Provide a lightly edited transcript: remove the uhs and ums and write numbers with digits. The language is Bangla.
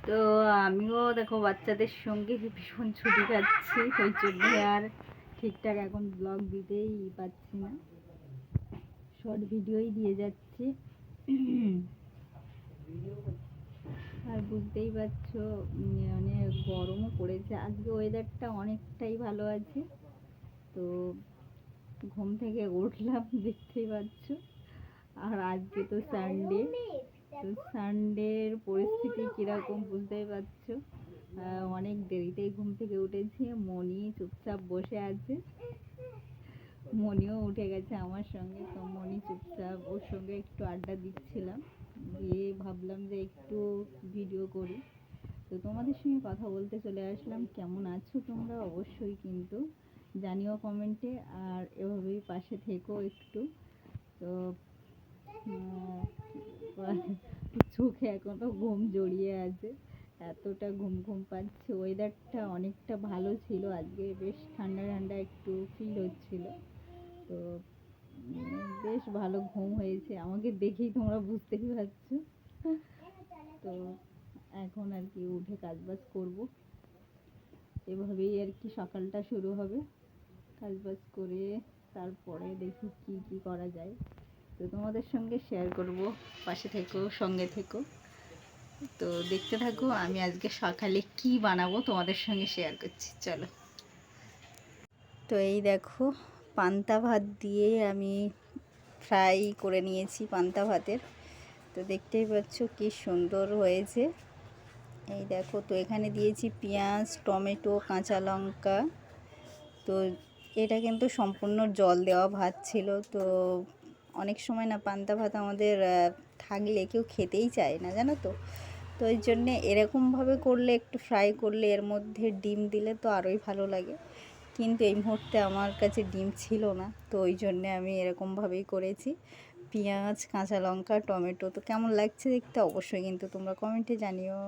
তো আমিও দেখো বাচ্চাদের সঙ্গে ভীষণ ছুটি খাচ্ছি, ওই জন্য আর ঠিকঠাক এখন ব্লগ দিতেই পাচ্ছি না, শর্ট ভিডিওই দিয়ে যাচ্ছি। আর বুঝতেই পারছো মানে গরমও পড়েছে, আজকে ওয়েদারটা অনেকটাই ভালো আছে। তো ঘুম থেকে উঠলাম দেখতেই পাচ্ছ, আর আজকে তো সানডে, তো সানডের পরিস্থিতি কীরকম বুঝতেই পারছো। অনেক দেরিতেই ঘুম থেকে উঠেছি, মনি চুপচাপ বসে আছে, মনিও উঠে গেছে আমার সঙ্গে। তো মনি চুপচাপ ওর সঙ্গে একটু আড্ডা দিচ্ছিলাম, দিয়ে ভাবলাম যে একটু ভিডিও করি। তো তোমাদের সঙ্গে কথা বলতে চলে আসলাম। কেমন আছো তোমরা অবশ্যই কিন্তু জানিও কমেন্টে, আর এভাবেই পাশে থেকো একটু। তো চোখে এখনো ঘুম জড়িয়ে আছে, এতটা ঘুম ঘুম পাচ্ছে। ওয়েদারটা অনেকটা ভালো ছিল আজকে, বেশ ঠান্ডা ঠান্ডা একটু ফিল হচ্ছিল। তো বেশ ভালো ঘুম হয়েছে, আমাকে দেখেই তোমরা বুঝতেই পারছো। তো এখন আর কি উঠে কাজবাজ করবো, এভাবেই আর কি সকালটা শুরু হবে। কাজবাজ করে তারপরে দেখি কি কি করা যায়, তো তোমাদের সঙ্গে শেয়ার করব, পাশে থেকো, সঙ্গে থেকো। তো দেখতে থাকো আমি আজকে সকালে কি বানাবো তোমাদের সঙ্গে শেয়ার করছি, চলো। তো এই দেখো পান্তা ভাত দিয়ে আমি ফ্রাই করে নিয়েছি পান্তা ভাতের, তো দেখতেই পাচ্ছ কি সুন্দর হয়েছে। এই দেখো, তো এখানে দিয়েছি পেঁয়াজ, টমেটো, কাঁচা লঙ্কা। তো এটা কিন্তু সম্পূর্ণ জল দেওয়া ভাত ছিল। তো অনেক সময় না পান্তা ভাত আমাদের থাকলে কেউ খেতেই চায় না, জানো তো। তো ওই জন্যে এরকমভাবে করলে, একটু ফ্রাই করলে, এর মধ্যে ডিম দিলে তো আরোই ভালো লাগে। কিন্তু এই মুহূর্তে আমার কাছে ডিম ছিল না, তো ওই জন্যে আমি এরকমভাবেই করেছি, পেঁয়াজ, কাঁচা লঙ্কা, টমেটো। তো কেমন লাগছে দেখতে অবশ্যই কিন্তু তোমরা কমেন্টে জানিও।